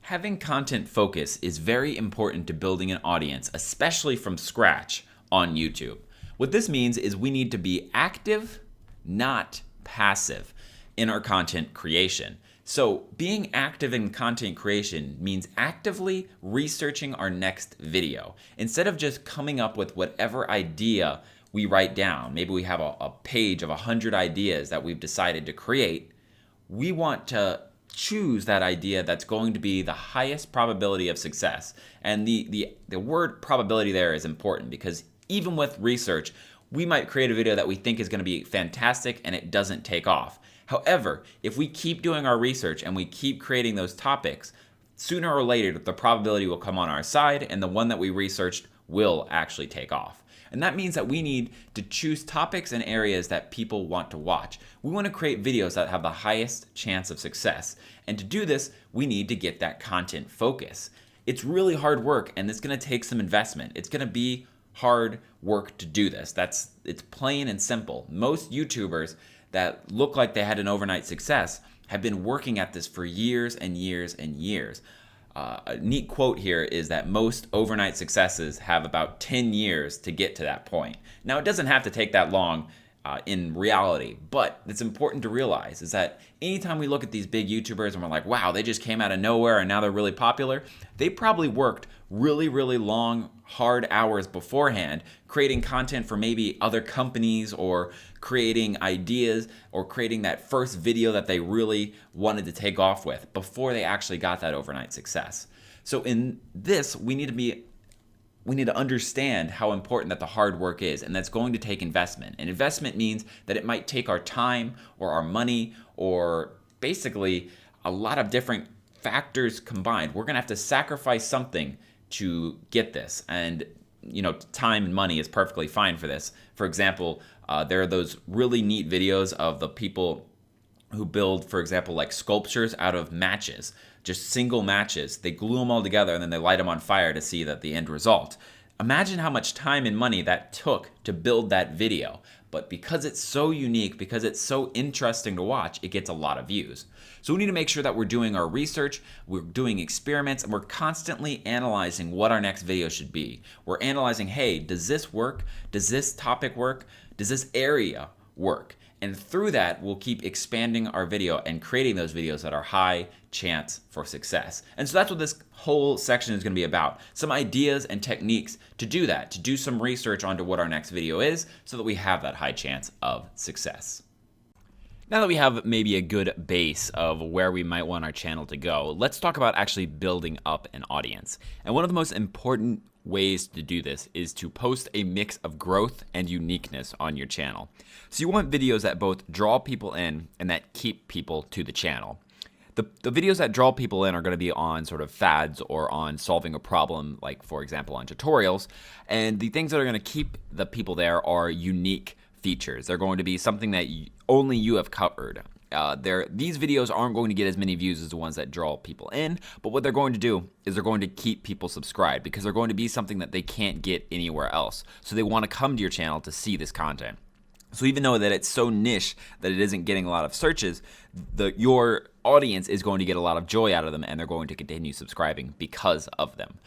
Having content focus is very important to building an audience, especially from scratch on YouTube. What this means is we need to be active, not passive, in our content creation. So being active in content creation means actively researching our next video. Instead of just coming up with whatever idea we write down, maybe we have a page of 100 ideas that we've decided to create, we want to choose that idea that's going to be the highest probability of success. And the word probability there is important because even with research, we might create a video that we think is going to be fantastic and it doesn't take off. However, if we keep doing our research and we keep creating those topics, sooner or later the probability will come on our side and the one that we researched will actually take off. And that means that we need to choose topics and areas that people want to watch. We want to create videos that have the highest chance of success. And to do this, we need to get that content focus. It's really hard work and it's going to take some investment. It's going to be hard work to do this. It's plain and simple. Most YouTubers that look like they had an overnight success have been working at this for years and years and years. A neat quote here is that most overnight successes have about 10 years to get to that point. Now, it doesn't have to take that long in reality, but it's important to realize is that anytime we look at these big YouTubers and we're like, wow, they just came out of nowhere and now they're really popular, they probably worked really, really long, hard hours beforehand creating content for maybe other companies or creating ideas or creating that first video that they really wanted to take off with before they actually got that overnight success. So in this, we need to understand how important that the hard work is, and that's going to take investment. And investment means that it might take our time or our money or basically a lot of different factors combined. We're going to have to sacrifice something to get this. And time and money is perfectly fine for this. For example, there are those really neat videos of the people who build, for example, like sculptures out of matches, just single matches. They glue them all together and then they light them on fire to see the end result. Imagine how much time and money that took to build that video. But because it's so unique, because it's so interesting to watch, it gets a lot of views. So we need to make sure that we're doing our research, we're doing experiments, and we're constantly analyzing what our next video should be. We're analyzing, hey, does this work? Does this topic work? Does this area work? And through that, we'll keep expanding our video and creating those videos that are high chance for success. And so that's what this whole section is going to be about. Some ideas and techniques to do that, to do some research onto what our next video is so that we have that high chance of success. Now that we have maybe a good base of where we might want our channel to go, let's talk about actually building up an audience. And one of the most important ways to do this is to post a mix of growth and uniqueness on your channel. So you want videos that both draw people in and that keep people to the channel. The videos that draw people in are going to be on sort of fads or on solving a problem, like for example on tutorials. And the things that are going to keep the people there are unique features. They're going to be something that only you have covered. These videos aren't going to get as many views as the ones that draw people in, but what they're going to do is they're going to keep people subscribed because they're going to be something that they can't get anywhere else. So they want to come to your channel to see this content. So even though that it's so niche that it isn't getting a lot of searches, your audience is going to get a lot of joy out of them and they're going to continue subscribing because of them.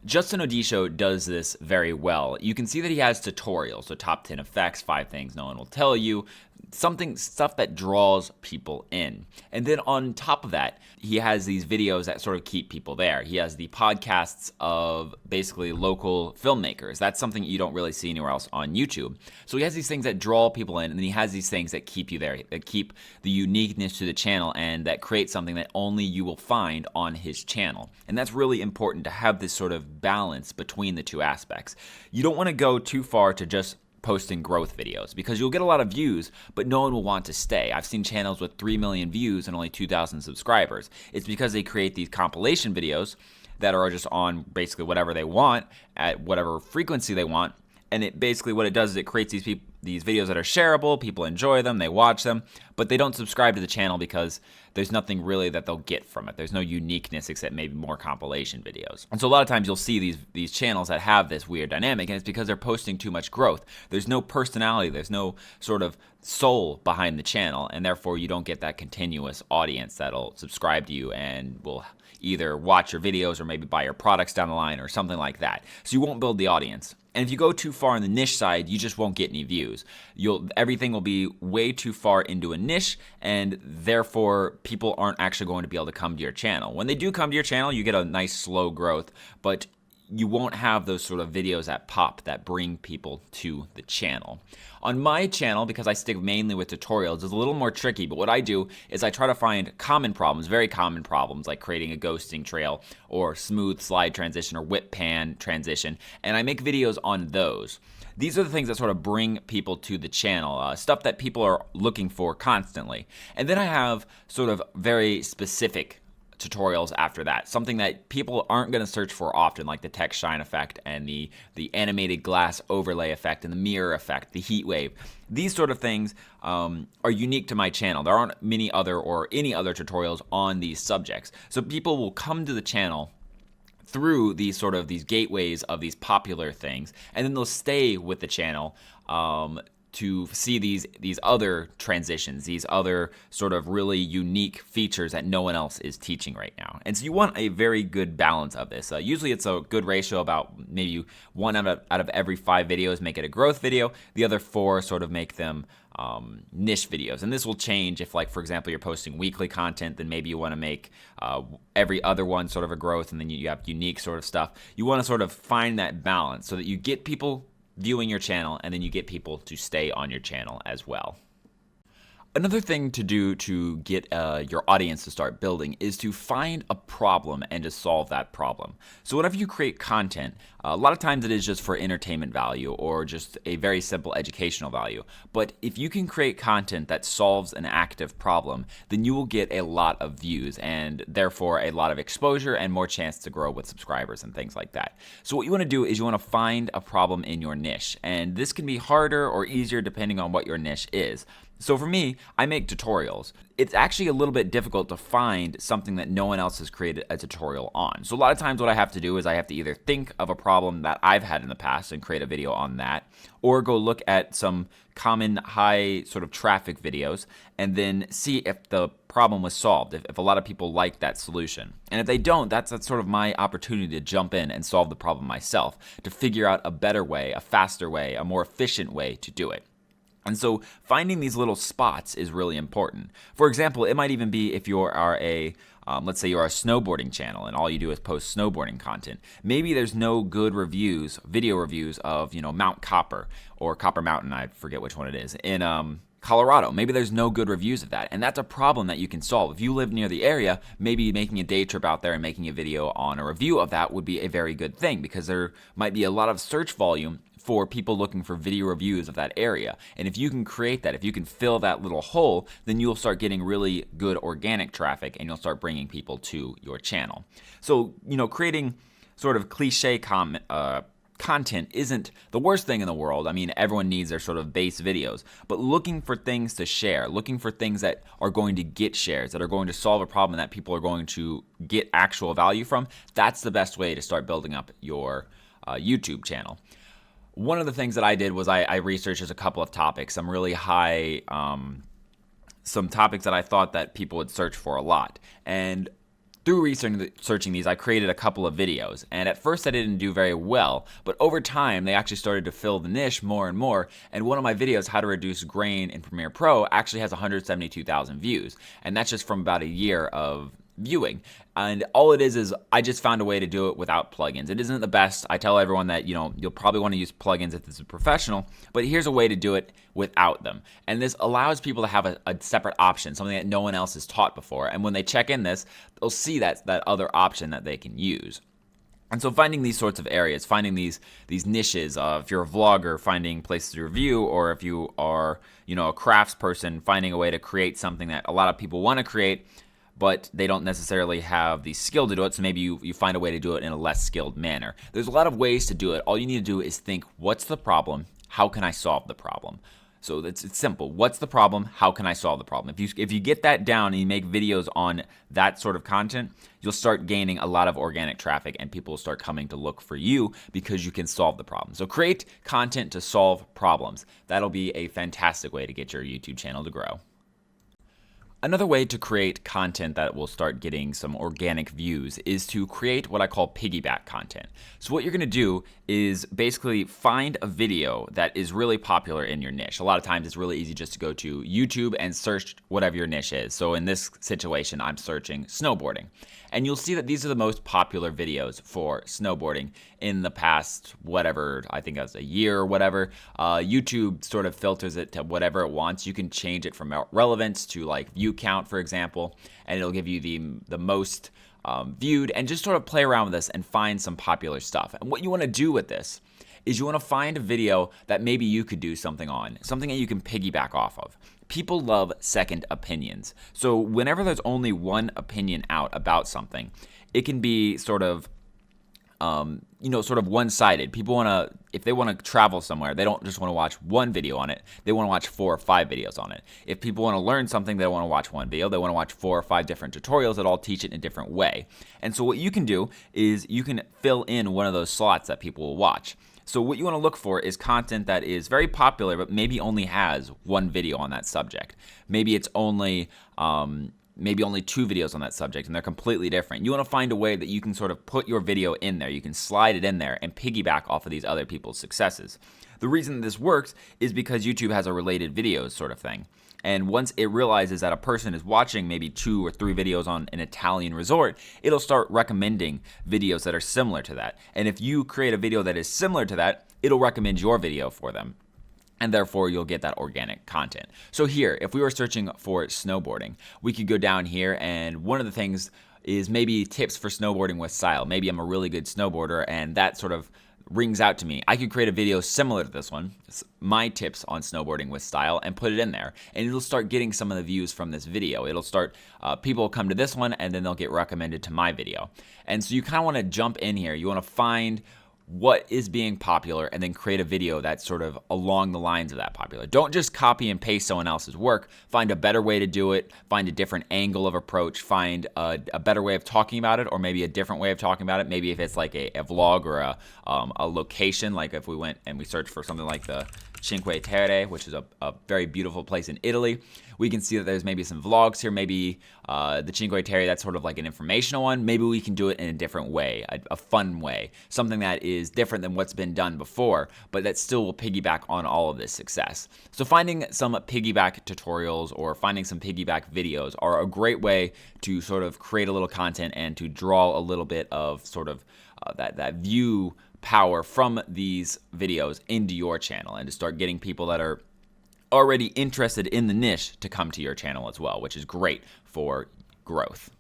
Justin Odisho does this very well. You can see that he has tutorials, so top 10 effects, 5 things no one will tell you, stuff that draws people in. And then on top of that, he has these videos that sort of keep people there. He has the podcasts of basically local filmmakers. That's something you don't really see anywhere else on YouTube. So he has these things that draw people in, and then he has these things that keep you there, that keep the uniqueness to the channel and that create something that only you will find on his channel. And that's really important to have this sort of balance between the two aspects. You don't want to go too far to just posting growth videos because you'll get a lot of views, but no one will want to stay. I've seen channels with 3 million views and only 2,000 subscribers. It's because they create these compilation videos that are just on basically whatever they want at whatever frequency they want. And it basically what it does is it creates these videos that are shareable, people enjoy them, they watch them, but they don't subscribe to the channel because there's nothing really that they'll get from it. There's no uniqueness except maybe more compilation videos. And so a lot of times you'll see these channels that have this weird dynamic, and it's because they're posting too much growth. There's no personality, there's no sort of soul behind the channel, and therefore you don't get that continuous audience that'll subscribe to you and will either watch your videos or maybe buy your products down the line or something like that. So you won't build the audience. And if you go too far on the niche side, you just won't get any views. Everything will be way too far into a niche, and therefore people aren't actually going to be able to come to your channel. When they do come to your channel, you get a nice slow growth, but you won't have those sort of videos that pop that bring people to the channel. On my channel, because I stick mainly with tutorials, it's a little more tricky, but what I do is I try to find common problems, very common problems, like creating a ghosting trail or smooth slide transition or whip pan transition, and I make videos on those. These are the things that sort of bring people to the channel, stuff that people are looking for constantly. And then I have sort of very specific tutorials after that, something that people aren't going to search for often, like the text shine effect and the animated glass overlay effect and the mirror effect, the heat wave. These sort of things are unique to my channel. There aren't many other or any other tutorials on these subjects. So people will come to the channel through these gateways of these popular things, and then they'll stay with the channel to see these other transitions, these other sort of really unique features that no one else is teaching right now. And so you want a very good balance of this. Usually it's a good ratio, about maybe 1 out of every 5 videos make it a growth video. The other 4 sort of make them niche videos. And this will change if, like, for example, you're posting weekly content, then maybe you want to make every other one sort of a growth, and then you have unique sort of stuff. You want to sort of find that balance so that you get people viewing your channel, and then you get people to stay on your channel as well. Another thing to do to get your audience to start building is to find a problem and to solve that problem. So whenever you create content, a lot of times it is just for entertainment value or just a very simple educational value. But if you can create content that solves an active problem, then you will get a lot of views and therefore a lot of exposure and more chance to grow with subscribers and things like that. So what you want to do is you want to find a problem in your niche. And this can be harder or easier depending on what your niche is. So for me, I make tutorials. It's actually a little bit difficult to find something that no one else has created a tutorial on. So a lot of times what I have to do is I have to either think of a problem that I've had in the past and create a video on that, or go look at some common high sort of traffic videos and then see if the problem was solved, if a lot of people like that solution. And if they don't, that's sort of my opportunity to jump in and solve the problem myself, to figure out a better way, a faster way, a more efficient way to do it. And so finding these little spots is really important. For example, it might even be if you are let's say you're a snowboarding channel and all you do is post snowboarding content. Maybe there's no good reviews, video reviews of, Mount Copper or Copper Mountain, I forget which one it is, in Colorado. Maybe there's no good reviews of that, and that's a problem that you can solve. If you live near the area, maybe making a day trip out there and making a video on a review of that would be a very good thing, because there might be a lot of search volume for people looking for video reviews of that area. And if you can create that, if you can fill that little hole, then you'll start getting really good organic traffic and you'll start bringing people to your channel. So, creating sort of cliche content isn't the worst thing in the world. I mean, everyone needs their sort of base videos, but looking for things to share, looking for things that are going to get shares, that are going to solve a problem that people are going to get actual value from, that's the best way to start building up your YouTube channel. One of the things that I did was I researched a couple of topics, some really high, some topics that I thought that people would search for a lot. And through researching these, I created a couple of videos. And at first I didn't do very well, but over time they actually started to fill the niche more and more. And one of my videos, How to Reduce Grain in Premiere Pro, actually has 172,000 views. And that's just from about a year of viewing. And all it is I just found a way to do it without plugins. It isn't the best. I tell everyone that, you'll probably want to use plugins if this is professional, but here's a way to do it without them. And this allows people to have a separate option, something that no one else has taught before. And when they check in this, they'll see that other option that they can use. And so finding these sorts of areas, finding these niches, if you're a vlogger, finding places to review, or if you are, a crafts person, finding a way to create something that a lot of people want to create, but they don't necessarily have the skill to do it, so maybe you find a way to do it in a less skilled manner. There's a lot of ways to do it. All you need to do is think, what's the problem? how can I solve the problem? So it's simple. What's the problem? How can I solve the problem? If you get that down and you make videos on that sort of content, you'll start gaining a lot of organic traffic and people will start coming to look for you because you can solve the problem. So create content to solve problems. That'll be a fantastic way to get your YouTube channel to grow. Another way to create content that will start getting some organic views is to create what I call piggyback content. So what you're going to do is basically find a video that is really popular in your niche. A lot of times it's really easy just to go to YouTube and search whatever your niche is. So in this situation, I'm searching snowboarding. And you'll see that these are the most popular videos for snowboarding in the past, whatever, I think it was a year or whatever. YouTube sort of filters it to whatever it wants. You can change it from relevance to like view count, for example, and it'll give you the most viewed, and just sort of play around with this and find some popular stuff. And what you want to do with this is you want to find a video that maybe you could do something on, something that you can piggyback off of. People love second opinions. So whenever there's only one opinion out about something, it can be sort of sort of one-sided. People want to, if they want to travel somewhere, they don't just want to watch one video on it. They want to watch 4 or 5 videos on it. If people want to learn something, they don't want to watch one video. They want to watch 4 or 5 different tutorials that all teach it in a different way. And so what you can do is you can fill in one of those slots that people will watch. So what you want to look for is content that is very popular, but maybe only has one video on that subject. Maybe it's only 2 videos on that subject, and they're completely different. You want to find a way that you can sort of put your video in there. You can slide it in there and piggyback off of these other people's successes. The reason this works is because YouTube has a related videos sort of thing. And once it realizes that a person is watching maybe 2 or 3 videos on an Italian resort, it'll start recommending videos that are similar to that. And if you create a video that is similar to that, it'll recommend your video for them. And therefore, you'll get that organic content. So here, if we were searching for snowboarding, we could go down here, and one of the things is maybe tips for snowboarding with style. Maybe I'm a really good snowboarder, and that sort of rings out to me. I could create a video similar to this one, it's my tips on snowboarding with style, and put it in there. And it'll start getting some of the views from this video. It'll start, people will come to this one, and then they'll get recommended to my video. And so you kind of want to jump in here. You want to find what is being popular and then create a video that's sort of along the lines of that popular. Don't just copy and paste someone else's work. Find a better way to do it. Find a different angle of approach. Find a better way of talking about it, or maybe a different way of talking about it. Maybe if it's like a vlog or a location, like if we went and we searched for something like the Cinque Terre, which is a very beautiful place in Italy. We can see that there's maybe some vlogs here, maybe the Cinque Terre, that's sort of like an informational one. Maybe we can do it in a different way, a fun way, something that is different than what's been done before, but that still will piggyback on all of this success. So finding some piggyback tutorials or finding some piggyback videos are a great way to sort of create a little content and to draw a little bit of sort of that view power from these videos into your channel, and to start getting people that are already interested in the niche to come to your channel as well, which is great for growth.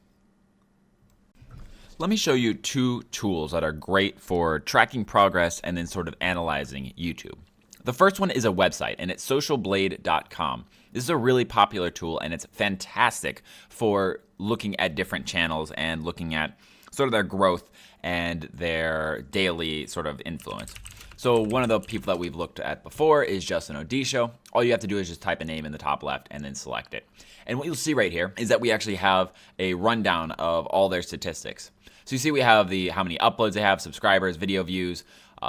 Let me show you 2 tools that are great for tracking progress and then sort of analyzing YouTube. The first one is a website, and it's socialblade.com. This is a really popular tool, and it's fantastic for looking at different channels and looking at sort of their growth and their daily sort of influence. So one of the people that we've looked at before is Justin Odisho. All you have to do is just type a name in the top left and then select it. And what you'll see right here is that we actually have a rundown of all their statistics. So you see we have how many uploads they have, subscribers, video views,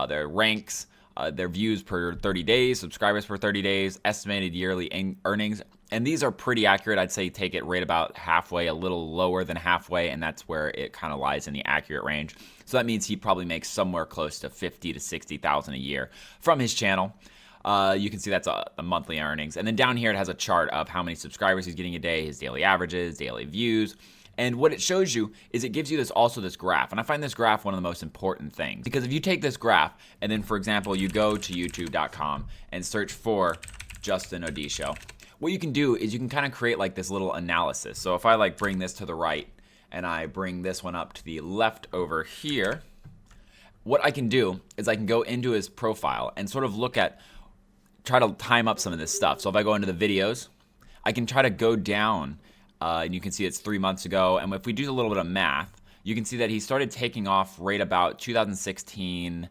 their ranks, their views per 30 days, subscribers per 30 days, estimated yearly earnings. And these are pretty accurate. I'd say take it right about halfway, a little lower than halfway, and that's where it kind of lies in the accurate range. So that means he probably makes somewhere close to $50,000 to $60,000 a year from his channel. You can see that's the monthly earnings. And then down here it has a chart of how many subscribers he's getting a day, his daily averages, daily views. And what it shows you is it gives you this graph. And I find this graph one of the most important things, because if you take this graph and then, for example, you go to youtube.com and search for Justin Odisho, what you can do is you can kind of create like this little analysis. So if I like bring this to the right and I bring this one up to the left over here, what I can do is I can go into his profile and sort of try to time up some of this stuff. So if I go into the videos, I can try to go down and you can see it's 3 months ago. And if we do a little bit of math, you can see that he started taking off right about 2016,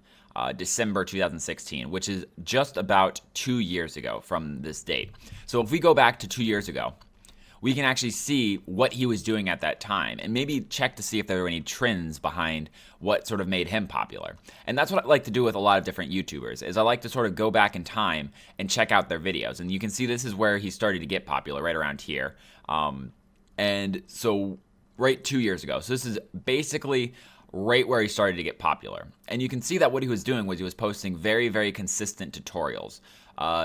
December 2016, which is just about 2 years ago from this date. So if we go back to 2 years ago, we can actually see what he was doing at that time and maybe check to see if there were any trends behind what sort of made him popular. And that's what I like to do with a lot of different YouTubers, is I like to sort of go back in time and check out their videos. And you can see this is where he started to get popular, right around here. And so right 2 years ago. So this is basically right where he started to get popular. And you can see that what he was doing was he was posting very, very consistent tutorials,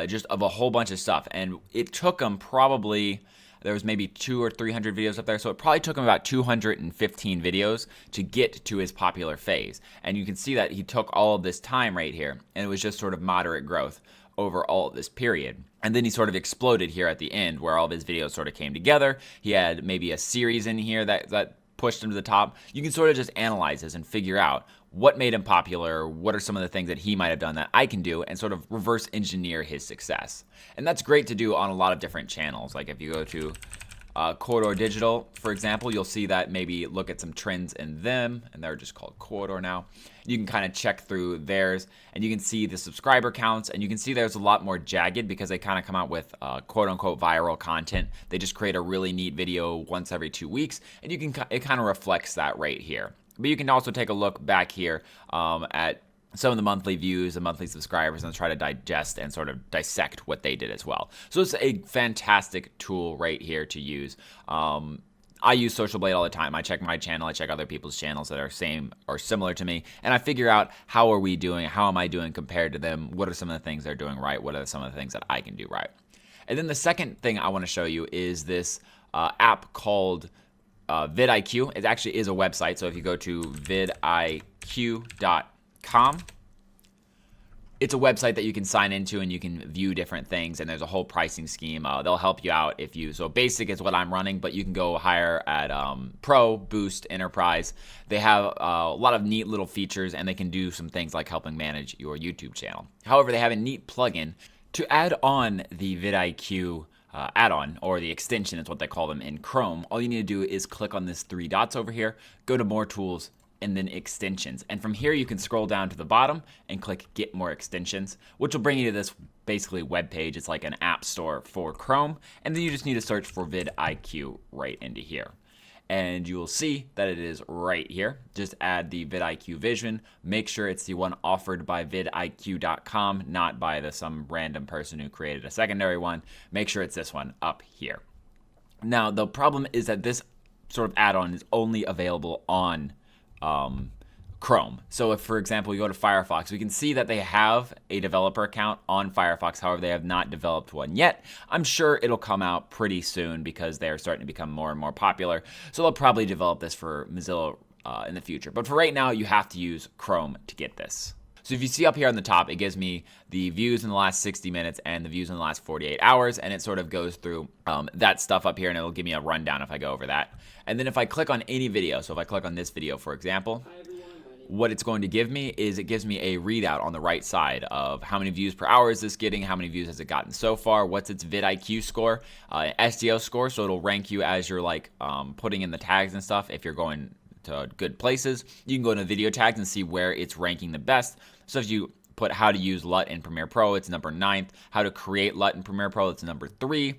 just of a whole bunch of stuff. And it took him probably, there was maybe 200 or 300 videos up there, so it probably took him about 215 videos to get to his popular phase. And you can see that he took all of this time right here, and it was just sort of moderate growth over all of this period. And then he sort of exploded here at the end, where all of his videos sort of came together. He had maybe a series in here that pushed him to the top. You can sort of just analyze this and figure out what made him popular, what are some of the things that he might have done that I can do, and sort of reverse engineer his success. And that's great to do on a lot of different channels. Like if you go to Corridor Digital, for example, you'll see that maybe look at some trends in them, and they're just called Corridor now. You can kind of check through theirs, and you can see the subscriber counts, and you can see there's a lot more jagged because they kind of come out with quote-unquote viral content. They just create a really neat video once every 2 weeks, and it kind of reflects that right here. But you can also take a look back here at some of the monthly views, the monthly subscribers, and try to digest and sort of dissect what they did as well. So it's a fantastic tool right here to use. I use Social Blade all the time. I check my channel, I check other people's channels that are same or similar to me, and I figure out how are we doing, how am I doing compared to them, what are some of the things they're doing right, what are some of the things that I can do right. And then the second thing I want to show you is this app called vidIQ. It actually is a website, so if you go to vidiq.com, it's a website that you can sign into and you can view different things, and there's a whole pricing scheme. They'll help you out if you, so basic is what I'm running, but you can go higher at Pro, Boost, Enterprise. They have a lot of neat little features, and they can do some things like helping manage your YouTube channel. However, they have a neat plugin to add on the vidIQ add-on, or the extension is what they call them in Chrome. All you need to do is click on this 3 dots over here, go to More Tools, and then Extensions. And from here, you can scroll down to the bottom and click Get More Extensions, which will bring you to this basically web page. It's like an app store for Chrome, and then you just need to search for vidIQ right into here. And you will see that it is right here. Just add the vidIQ vision. Make sure it's the one offered by vidIQ.com, not by some random person who created a secondary one. Make sure it's this one up here. Now, the problem is that this sort of add-on is only available on Chrome. So if, for example, you go to Firefox, we can see that they have a developer account on Firefox. However, they have not developed one yet. I'm sure it'll come out pretty soon because they're starting to become more and more popular. So they'll probably develop this for Mozilla in the future. But for right now, you have to use Chrome to get this. So if you see up here on the top, it gives me the views in the last 60 minutes and the views in the last 48 hours, and it sort of goes through that stuff up here, and it'll give me a rundown if I go over that. And then if I click on any video, so if I click on this video, for example, what it's going to give me is it gives me a readout on the right side of how many views per hour is this getting, how many views has it gotten so far, what's its vidIQ score, SEO score, so it'll rank you as you're like putting in the tags and stuff. If you're going to good places, you can go into video tags and see where it's ranking the best. So if you put how to use LUT in Premiere Pro, it's number 9th. How to create LUT in Premiere Pro, it's number 3.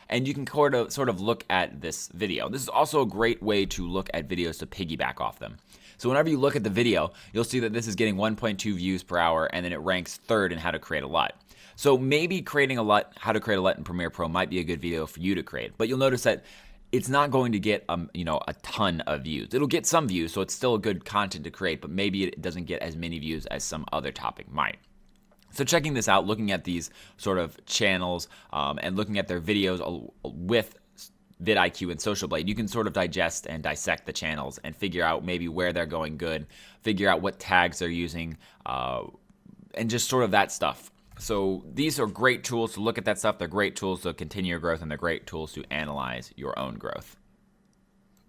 And you can sort of look at this video. This is also a great way to look at videos to piggyback off them. So whenever you look at the video, you'll see that this is getting 1.2 views per hour, and then it ranks 3rd in how to create a LUT. So maybe creating a LUT, how to create a LUT in Premiere Pro might be a good video for you to create. But you'll notice that it's not going to get a ton of views. It'll get some views, so it's still a good content to create, but maybe it doesn't get as many views as some other topic might. So checking this out, looking at these sort of channels and looking at their videos with vidIQ and Social Blade, you can sort of digest and dissect the channels and figure out maybe where they're going good, figure out what tags they're using, and just sort of that stuff. So these are great tools to look at that stuff. They're great tools to continue your growth, and they're great tools to analyze your own growth.